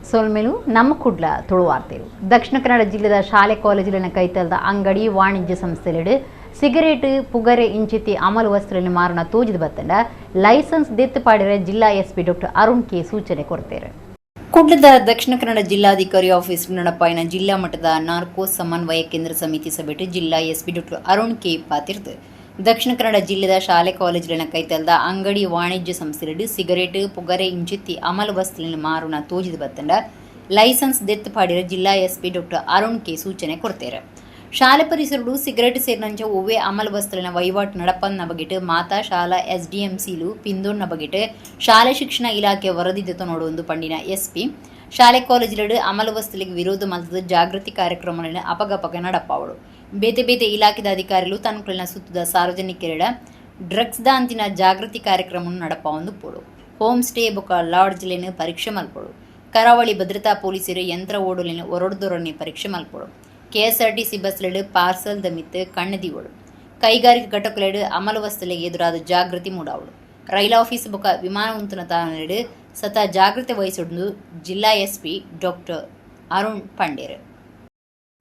ಸೋಲ್ಮೇಲು ನಮ್ಮ ಕುಡ್ಲ ತುಳುವಾರ್ತೆರು ದಕ್ಷಿಣ ಕನ್ನಡ ಜಿಲ್ಲೆದ ಶಾಲೆ ಕಾಲೇಜುಲಿನ ಕೈತಲ್ದ ಅಂಗಡಿ ವಾಣಿಜ್ಯ ಸಂಸ್ಥೆಲೆಡು ಸಿಗರೇಟ್ ಪುಗರೆ ಇಂಚಿತಿ ಅಮಲು ವಸ್ತುಗಳನ್ನು ಮಾರಣ ತೋಜಿದ ಬತ್ತಂಡ ಲೈಸೆನ್ಸ್ ದೆತ್ತು ಪಾಡಿರ ಜಿಲ್ಲಾ ಎಸ್ಪಿ ಡಾಕ್ಟರ್ ಅರುಣ್ ಕೆ ಸೂಚನೆ ಕೊಡ್ತಾರೆ. ಕುಡ್ಲದ ದಕ್ಷಿಣ ಕನ್ನಡ ಜಿಲ್ಲಾಧಿಕಾರಿ ಆಫೀಸ್ ನಡಪಾಯಿನ ಜಿಲ್ಲಾ ಮಟ್ಟದ ನಾರ್ಕೋಸ್ ಸಮನ್ವಯ ಕೇಂದ್ರ ಸಮಿತಿ ಸಭೆಟ್ ಜಿಲ್ಲಾ SP doctor Arun K ಪಾತಿರ್ದು Dakshina Kannada ಜಿಲ್ಲೆದ ಶಾಲೆ ಕಾಲೇಜುಲಿನ ಕೈತಲ್ದ ಅಂಗಡಿ ವಾಣಿಜ್ಯ ಸಂಸ್ಥೆಲೆಡು ಸಿಗರೇಟ್ ಪುಗರೆ ಇಂಚಿತಿ ಅಮಲು ವಸ್ತುಗಳನ್ನು ಮಾರುಣ ತೋಜಿದ ಬತ್ತಂಡ ಲೈಸೆನ್ಸ್ ದೆತ್ತು ಪಾಡಿರ ಜಿಲ್ಲಾ ಎಸ್ಪಿ ಡಾಕ್ಟರ್ ಅರುಣ್ ಕೆ ಸೂಚನೆ ಕೊಡ್ತಾರೆ. ಶಾಲೆ ಪರಿಸರಡು ಸಿಗರೇಟ್ ಸೇರಿನಂಚ ಒವ್ವೇ ಅಮಲು ವಸ್ತುಲಿನ ವಹಿವಾಟು ನಡಪನ್ನ ಬಗೆಟ್ ಮಾತಾ ಶಾಲಾ ಎಸ್ಡಿಎಂಸಿಲು ಪಿಂದೋಣ್ಣ ಬಗೆಟ್ ಶಾಲೆ ಶಿಕ್ಷಣ ಇಲಾಖೆ ವರದಿದೆತ ನೋಡುವಂದು ಪಂಡಿನ ಎಸ್ಪಿ ಶಾಲೆ ಕಾಲೇಜುಲಡು ಅಮಲು ವಸ್ತುಲಿಗೆ ವಿರೋಧ ಮಲ್ತದ ಜಾಗೃತಿ ಕಾರ್ಯಕ್ರಮಗಳನ್ನು ಅಪಗಪಗ ನಡಪಾವಡು ಬೇತೆ ಬೇತೆ ಇಲಾಖೆದ ಅಧಿಕಾರಿಗಳು ತನ್ನುಗಳಿನ ಸುತ್ತದ ಸಾರ್ವಜನಿಕರ ಡ್ರಗ್ಸ್ ದಾಂತಿನ ಜಾಗೃತಿ ಕಾರ್ಯಕ್ರಮವನ್ನು ನಡಪಾವೊಂದು ಪೋಡು ಹೋಮ್ ಸ್ಟೇ ಬೊಕ ಲಾಡ್ಜ್ಲೇನು ಪರೀಕ್ಷೆ ಮಲ್ಪೋಡು ಕರಾವಳಿ ಭದ್ರತಾ ಪೊಲೀಸರು ಯಂತ್ರ ಓಡಲಿನ ಹೊರಡ್ದೊರನೆ ಪರೀಕ್ಷೆ ಮಲ್ಪೋಡು ಕೆಎಸ್ಆರ್ಟಿಸಿ ಬಸ್ಲೆಡು ಪಾರ್ಸಲ್ ದಮಿತ್ ಕಣ್ಣದಿವಳು ಕೈಗಾರಿಕಾ ಘಟಕಲೆಡು ಅಮಲು ವಸ್ತುಲಿಗೆ ಎದುರಾದ ಜಾಗೃತಿ ಮೂಡಾವಳು ರೈಲ್ ಆಫೀಸ್ ಬೊಕ ವಿಮಾನ ಉಂತನ ತಾನೆಡು ಸತ ಜಾಗೃತಿ ವಹಿಸಿದ್ದು ಜಿಲ್ಲಾ ಎಸ್ಪಿ ಡಾಕ್ಟರ್ ಅರುಣ್ ಪಂಡೇರ್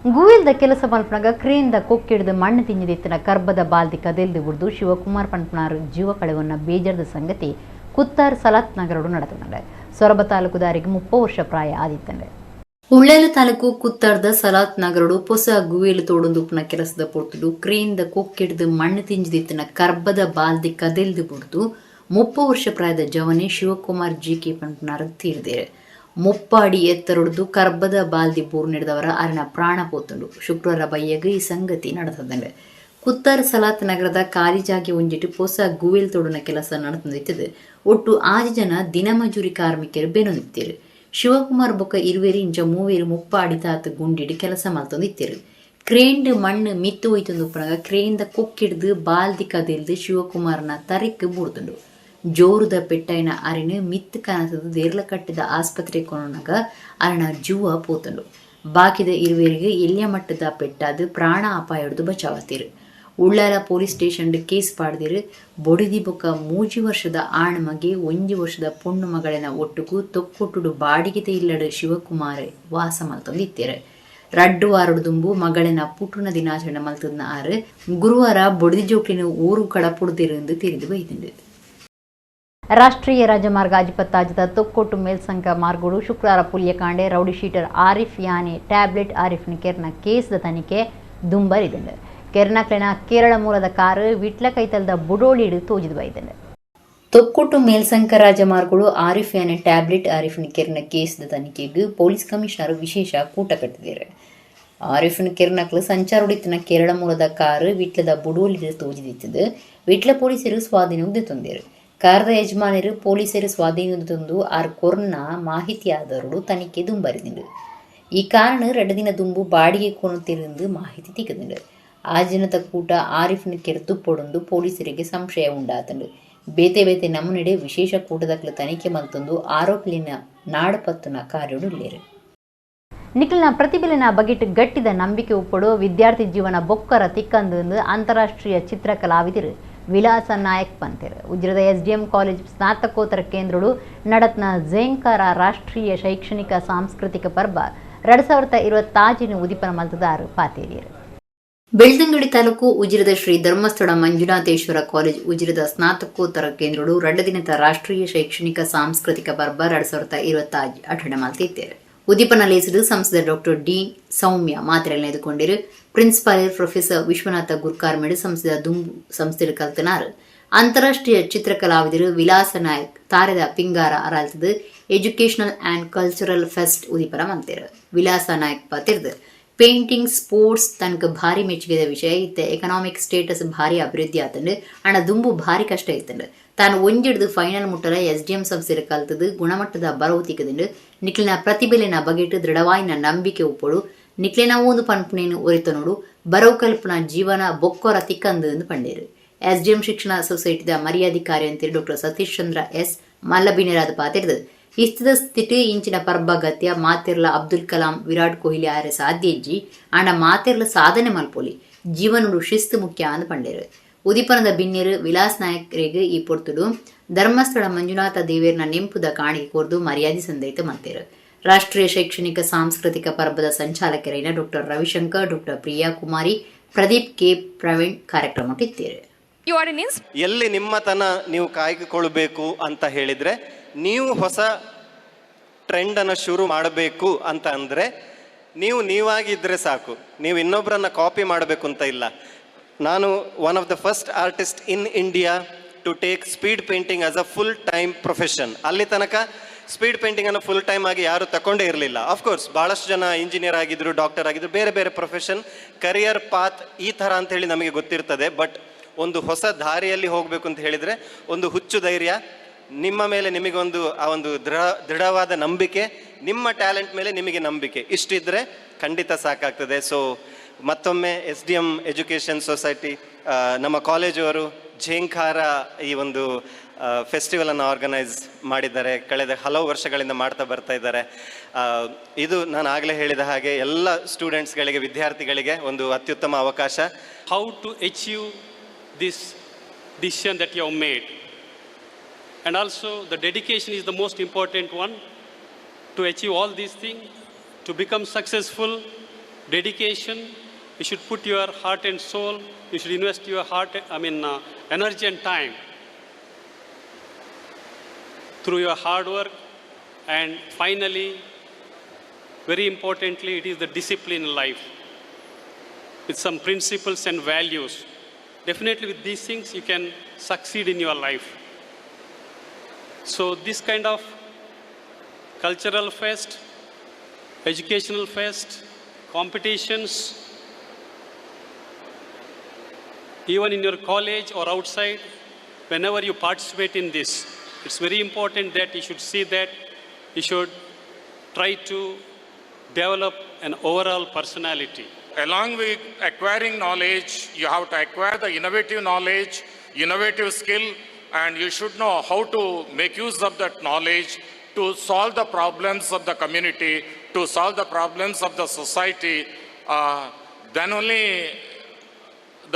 ಗೂವಿಲ್ದ ಕೆಲಸ ಮಲ್ಪನಾಗ ಕ್ರೇನ್ದ ಕೊಕ್ಕಿಡಿದು ಮಣ್ಣು ತಿಂಜಿದೆತ್ತಿನ ಕರ್ಬದ ಬಾಲ್ದಿ ಕದೆಲ್ದು ಬಿಡ್ದು ಶಿವಕುಮಾರ್ ಪಂಪನಾರ್ ಜೀವ ಕಳೆವನ್ನ ಬೇಜಾರದ ಸಂಗತಿ ಕುತ್ತಾರ್ ಸಲಾತ್ ನಗರಡು ನಡೆತಂಡೆ ಸೊರಬ ತಾಲೂಕುದಾರಿಗೆ 30 ವರ್ಷ ಪ್ರಾಯ ಆದಿತ್ತಂಡೆ. ಉಳ್ಳೇಲು ತಾಲೂಕು ಕುತ್ತಾರ್ದ ಸಲಾತ್ ನಗರಡು ಹೊಸ ಗುವೇಲು ತೋಡೊಂದುಪ್ಪನ ಕೆಲಸದ ಪೊರ್ತುಡು ಕ್ರೇನ್ದ ಕೊಕ್ಕಿಡಿದು ಮಣ್ಣು ತಿಂಜಿದೆತ್ತಿನ ಕರ್ಬದ ಬಾಲ್ದಿ ಕದೆಲ್ದು ಬಿಡ್ದು 30 ವರ್ಷ ಪ್ರಾಯದ ಜವನೆ ಶಿವಕುಮಾರ್ ಜಿಕೆ ಪಂಪನಾರ್ ತೀರ್ದೇರೆ. 30 ಅಡಿ ಎತ್ತರೊಡ್ದು ಕರ್ಬದ ಬಾಲ್ದಿ ಬೋರ್ ನಡೆದವರ ಅರಣ ಪ್ರಾಣ ಪೋತುಂಡು ಶುಕ್ರವಾರ ಬಯ್ಯಗ ಈ ಸಂಗತಿ ನಡೆದಂಡೆ. ಕುತ್ತಾರ್ ಸಲಾತ್ ನಗರದ ಖಾಲಿ ಜಾಗೆ ಒಂಜಿಟ್ಟು ಹೊಸ ಗುವೇಲ್ ತೋಡನ ಕೆಲಸ ನಡೆದಿತ್ತು. ಒಟ್ಟು 6 ಜನ ದಿನಮಜೂರಿ ಕಾರ್ಮಿಕರು ಬೆನ್ನೊಂದಿತ್ತೇರು. ಶಿವಕುಮಾರ್ ಬೊಕ್ಕ ಇರುವೇರಿ ಇಂಚ 30 ಅಡಿ ತಾತ ಗುಂಡಿಡು ಕೆಲಸ ಮಲ್ತೊಂದಿತ್ತೇರು. ಕ್ರೇನ್ಡ್ ಮಣ್ಣು ಮಿತ್ತು ಹೋಯ್ತೊಂದುಪ್ಪನಾಗ ಕ್ರೇನ್ದ ಕೊಕ್ಕಿಡ್ದು ಬಾಲ್ದಿ ಕದಿಲ್ದು ಶಿವಕುಮಾರ್ನ ತರಿಕ್ ಬೂಡ್ತುಂಡು. ಜೋರುದ ಪೆಟ್ಟೈನ ಅರಿನು ಮಿತ್ತು ಕನಸದು ದೇರ್ಲ ಕಟ್ಟಿದ ಆಸ್ಪತ್ರೆ ಕೊನಗ ಅರಣ ಜೂವ ಪೋತುಂಡು. ಬಾಕಿದ ಇರುವೇರಿಗೆ ಎಲ್ಲಿಯ ಮಟ್ಟದ ಪೆಟ್ಟಾದು ಪ್ರಾಣ ಅಪಾಯ ಹಿಡಿದು ಬಚಾವತ್ತೀರು. ಉಳ್ಳಾಲ ಪೊಲೀಸ್ ಸ್ಟೇಷನ್ ಕೇಸ್ ಪಾಡ್ದಿರು ಬೊಡಿದಿ ಬೊಕ್ಕ 3 ವರ್ಷದ ಆಣ್ಮಗೆ 1 ವರ್ಷದ ಪೊಣ್ಣು ಮಗಳಿನ ಒಟ್ಟುಗೂ ತೊಕ್ಕೊಟ್ಟುಡು ಬಾಡಿಗೆತೆ ಇಲ್ಲಡು ಶಿವಕುಮಾರ್ ವಾಸ ಮಲ್ತೊಂದಿತ್ತೇರೆ. ರಡ್ಡು ವಾರಡು ದುಂಬು ಮಗಳಿನ ಪುಟ್ಟುನ ದಿನಾಚರಣೆ ಮಲ್ತದ್ನ ಆರು ಗುರುವಾರ ಬೊಡಿದಿ ಜೋಕ್ಲಿನ ಊರು ಕಡಪುಡ್ದಿರು ತಿರಿದು ಬೈದಿಂಡು. ರಾಷ್ಟ್ರೀಯ ರಾಜಮಾರ್ಗ ಅಜಿಪತ್ತಾಜದ ತೊಕ್ಕೊಟ್ಟು ಮೇಲ್ಸಂಕ ಮಾರ್ಗೋಡು ಶುಕ್ರವಾರ ಪುಲ್ಯಕಾಂಡೆ ರೌಡಿ ಶೀಟರ್ ಆರಿಫ್ ಯಾನೆ ಟ್ಯಾಬ್ಲೆಟ್ ಆರಿಫ್ನ ಕೆರ್ನ ಕೇಸ್ದ ತನಿಖೆ ದುಂಬರಿದಂಡು. ಕೆರ್ನಕ್ಲೆನ ಕೇರಳ ಮೂಲದ ಕಾರು ವಿಟ್ಲ ಕೈತಲ್ದ ಬುಡೋಳಿಡು ತೋಜಿದು ಬೈದಂಡು. ತೊಕ್ಕೊಟ್ಟು ಮೇಲ್ಸಂಕ ರಾಜಮಾರ್ಗೋಡು ಆರಿಫ್ ಯಾನೆ ಟ್ಯಾಬ್ಲೆಟ್ ಆರಿಫ್ನ ಕೆರ್ನ ಕೇಸ್ದ ತನಿಖೆಗೆ ಪೊಲೀಸ್ ಕಮಿಷನರ್ ವಿಶೇಷ ಕೂಟ ಕಟ್ಟಿದ್ದಾರೆ. ಆರಿಫ್ನ ಕೆರ್ನಕ್ಲು ಸಂಚಾರೊಡಿತ್ತಿನ ಕೇರಳ ಮೂಲದ ಕಾರು ವಿಟ್ಲದ ಬುಡೋಳಿಡು ತೋಜಿದಿತ್ತದು ವಿಟ್ಲ ಪೊಲೀಸರು ಸ್ವಾಧೀನಕ್ಕೆ ತಂದಿರು. ಕಾರದ ಯಜಮಾನರು ಪೊಲೀಸರು ಸ್ವಾಧೀನದೊಂದು ಆರ್ ಕೊರ್ನ ಮಾಹಿತಿಯಾದವರು ತನಿಖೆ ದುಂಬರಿದಿಂಡು. ಈ ಕಾರಣ 2 ದಿನ ದುಂಬು ಬಾಡಿಗೆ ಕೊನುತ್ತಿருந்து ಮಾಹಿತಿ ತಿಕ್ಕದಿಂಡು. ಆ ಜನತ ಕೂಟ ಆರಿಫ್ನ ಕೆರೆ ತುಪ್ಪೊಡೊಂದು ಪೊಲೀಸರಿಗೆ ಸಂಶಯ ಉಂಡಾತಂಡು. ಬೇತೆ ಬೇತೆ ನಮ್ಮನೆಡೆ ವಿಶೇಷ ಕೂಟದಕ್ಲು ತನಿಖೆ ಮಲ್ತೊಂದು ಆರೋಪಿಲಿನ ನಾಡಪತ್ತುನ ಕಾರ್ಯಡುಳ್ಳೇರು. ನಿಖಿಲ್ನ ಪ್ರತಿಭೆಲಿನ ಬಗೆಟ್ ಗಟ್ಟಿದ ನಂಬಿಕೆ ಉಪ್ಪಡು ವಿದ್ಯಾರ್ಥಿ ಜೀವನ ಬೊಕ್ಕರ ತಿಕ್ಕಂದು ಅಂತಾರಾಷ್ಟ್ರೀಯ ಚಿತ್ರ ಕಲಾವಿದರು ವಿಲಾಸ ನಾಯಕ್ ಪಂತೇರು ಉಜಿರದ ಎಸ್ಡಿಎಂ ಕಾಲೇಜ್ ಸ್ನಾತಕೋತ್ತರ ಕೇಂದ್ರಡು ನಡತ್ನ ಝೇಂಕಾರ ರಾಷ್ಟ್ರೀಯ ಶೈಕ್ಷಣಿಕ ಸಾಂಸ್ಕೃತಿಕ ಪರ್ವ 2026 ಉದಿಪನ ಮಲ್ತದಾರು ಪಾತೇರಿಯರು. ಬೆಳ್ತಂಗಡಿ ತಾಲೂಕು ಉಜಿರದ ಶ್ರೀ ಧರ್ಮಸ್ಥಳ ಮಂಜುನಾಥೇಶ್ವರ ಕಾಲೇಜ್ ಉಜಿರದ ಸ್ನಾತಕೋತ್ತರ ಕೇಂದ್ರಡು 2 ದಿನದ ರಾಷ್ಟ್ರೀಯ ಶೈಕ್ಷಣಿಕ ಸಾಂಸ್ಕೃತಿಕ ಪರ್ವ 2026 ಅಟೆಂಡ್ ಮಲ್ತಿದ್ದೇರು. ಉದ್ದೀಪನ ಲೇಸಲು ಸಂಸದ ಡಾಕ್ಟರ್ ಡಿ ಸೌಮ್ಯ ಮಾತ್ರೆಯನ್ನು ಎದುಕೊಂಡಿರು. ಪ್ರಿನ್ಸಿಪಾಲ್ ಪ್ರೊಫೆಸರ್ ವಿಶ್ವನಾಥ ಗುರ್ಕಾರ್ಮೆಡು ಸಂಸದ ದುಂಬು ಸಂಸ್ಥೆಡು ಕಲ್ತನಾರು. ಅಂತಾರಾಷ್ಟ್ರೀಯ ಚಿತ್ರ ಕಲಾವಿದರು ವಿಲಾಸ ನಾಯಕ್ ತಾರೆದ ಪಿಂಗಾರ ಅರಾಲ್ತದು educational and cultural fest Uddeepana ಮಂತೇರು. ವಿಲಾಸ ನಾಯಕ್ ಪತಿರ್ದು ಪೇಂಟಿಂಗ್ ಸ್ಪೋರ್ಟ್ಸ್ ತನಕ ಭಾರಿ ಮೆಚ್ಚುಗೆದ ವಿಷಯ ಇತ್ತ ಎಕನಾಮಿಕ್ ಸ್ಟೇಟಸ್ ಭಾರಿ ಅಭಿವೃದ್ಧಿ ಆತಂಡು ಅಣ್ಣ ದುಂಬು ಭಾರಿ ಕಷ್ಟ ಇತ್ತಂಡು ತಾನು ಒಂಜಿಡ್ದು ಫೈನಲ್ ಮುಟ್ಟಲ ಎಸ್ಡಿಎಂ ಸಂಸ್ಥೆರು ಕಲ್ತದು ಗುಣಮಟ್ಟದ ಬರವು ತಿಕ್ಕದಿಂಡು ನಿಕ್ಲಿನ ಪ್ರತಿಭೆಲಿನ ಬಗೆಟ್ ದೃಢವಾಯಿನ ನಂಬಿಕೆ ಉಪ್ಪಡು ನಿಕ್ಲಿನ ಒಂದು ಪನ್ಪುನೇನು ಒರಿತ ನೋಡು ಬರವು ಕಲ್ಪನ ಜೀವನ ಬೊಕ್ಕೊರ ತಿಕ್ಕಂದು ಎಂದು ಪಂಡೇರು. ಎಸ್ಡಿಎಂ ಶಿಕ್ಷಣ ಸೊಸೈಟಿದ ಮರ್ಯಾಧಿಕಾರಿ ಅಂತೇಳಿ ಡಾಕ್ಟರ್ ಸತೀಶ್ ಚಂದ್ರ ಎಸ್ ಮಲ್ಲಬಿನೇರಾದ ಪಾತಿರ್ದು ಇಸ್ತದ ಸ್ಥಿತಿ ಇಂಚಿನ ಪರ್ಬಗತ್ಯ ಮಾತಿರ್ಲ ಅಬ್ದುಲ್ ಕಲಾಂ ವಿರಾಟ್ ಕೊಹ್ಲಿ ಆರೆ ಸಾಧ್ಯಜ್ಜಿ ಆಂಡ ಮಾತಿರ್ಲ ಸಾಧನೆ ಮಲ್ಪೊಲಿ ಜೀವನಡು ಶಿಸ್ತು ಮುಖ್ಯ ಅಂದು ಪಂಡೇರು. ಉದಿಪನದ ಬಿನ್ನೇರು ವಿಲಾಸ್ ನಾಯಕರಿಗೆ ಈ ಪೊರ್ತುಡು ಧರ್ಮಸ್ಥಳ ಮಂಜುನಾಥ ದೇವೇರ್ನ ನೆಂಪುದ ಕಾಣಿಗೆ ಕೊರ್ದು ಮರ್ಯಾದೆ ಸಂದೈತ ಮಂತೇರು. ರಾಷ್ಟ್ರೀಯ ಶೈಕ್ಷಣಿಕ ಸಾಂಸ್ಕೃತಿಕ ಪರ್ವದ ಸಂಚಾಲಕರಾದ ಡಾಕ್ಟರ್ ರವಿಶಂಕರ್, ಡಾಕ್ಟರ್ ಪ್ರಿಯಾ ಕುಮಾರಿ, ಪ್ರದೀಪ್ ಕೆ ಪ್ರವೀಣ್ ಕಾರ್ಯಕ್ರಮ ಇಟ್ಟಿದ್ದಾರೆ. ಎಲ್ಲಿ ನಿಮ್ಮತನ ನೀವು ಕಾಯ್ದುಕೊಳ್ಬೇಕು ಅಂತ ಹೇಳಿದ್ರೆ, ನೀವು ಹೊಸ ಟ್ರೆಂಡನ್ನು ಶುರು ಮಾಡಬೇಕು ಅಂತ ಅಂದರೆ ನೀವಾಗಿದ್ದರೆ ಸಾಕು. ನೀವು ಇನ್ನೊಬ್ಬರನ್ನ ಕಾಪಿ ಮಾಡಬೇಕು ಅಂತ ಇಲ್ಲ. ನಾನು one of the first artist in India to take speed painting as a full time profession. ಅಲ್ಲಿ ತನಕ ಸ್ಪೀಡ್ ಪೇಂಟಿಂಗನ್ನು ಫುಲ್ ಟೈಮ್ ಆಗಿ ಯಾರು ತಗೊಂಡೇ ಇರಲಿಲ್ಲ. ಆಫ್ಕೋರ್ಸ್ ಭಾಳಷ್ಟು ಜನ ಇಂಜಿನಿಯರ್ ಆಗಿದ್ರು, ಡಾಕ್ಟರ್ ಆಗಿದ್ರು, ಬೇರೆ ಬೇರೆ ಪ್ರೊಫೆಷನ್, ಕರಿಯರ್ ಪಾತ್ ಈ ಥರ ಅಂತೇಳಿ ನಮಗೆ ಗೊತ್ತಿರ್ತದೆ. ಬಟ್ ಒಂದು ಹೊಸ ದಾರಿಯಲ್ಲಿ ಹೋಗಬೇಕು ಅಂತ ಹೇಳಿದರೆ ಒಂದು ಹುಚ್ಚು ಧೈರ್ಯ, ನಿಮ್ಮ ಮೇಲೆ ನಿಮಗೊಂದು ಆ ಒಂದು ದೃಢವಾದ ನಂಬಿಕೆ, ನಿಮ್ಮ ಟ್ಯಾಲೆಂಟ್ ಮೇಲೆ ನಿಮಗೆ ನಂಬಿಕೆ, ಇಷ್ಟಿದ್ರೆ ಖಂಡಿತ ಸಾಕಾಗ್ತದೆ. ಸೊ ಮತ್ತೊಮ್ಮೆ SDM ಎಜುಕೇಷನ್ ಸೊಸೈಟಿ, ನಮ್ಮ ಕಾಲೇಜವರು ಝೇಂಖಾರ ಈ ಒಂದು ಫೆಸ್ಟಿವಲನ್ನು ಆರ್ಗನೈಸ್ ಮಾಡಿದ್ದಾರೆ. ಕಳೆದ ಹಲವು ವರ್ಷಗಳಿಂದ ಮಾಡ್ತಾ ಬರ್ತಾ ಇದ್ದಾರೆ. ಇದು ನಾನು ಆಗಲೇ ಹೇಳಿದ ಹಾಗೆ ಎಲ್ಲ ಸ್ಟೂಡೆಂಟ್ಸ್ಗಳಿಗೆ, ವಿದ್ಯಾರ್ಥಿಗಳಿಗೆ ಒಂದು ಅತ್ಯುತ್ತಮ ಅವಕಾಶ. How to achieve this decision that you have made, and also the dedication is the most important one to achieve all these things. To become successful, dedication, you should put your heart and soul, you should invest your energy and time through your hard work. And finally, very importantly, it is the discipline in life with some principles and values. Definitely with these things you can succeed in your life. So this kind of cultural fest, educational fest, competitions, even in your college or outside, whenever you participate in this, it's very important that you should see that you should try to develop an overall personality. Along with acquiring knowledge, you have to acquire the innovative knowledge, innovative skill, and you should know how to make use of that knowledge to solve the problems of the community, to solve the problems of the society. Then only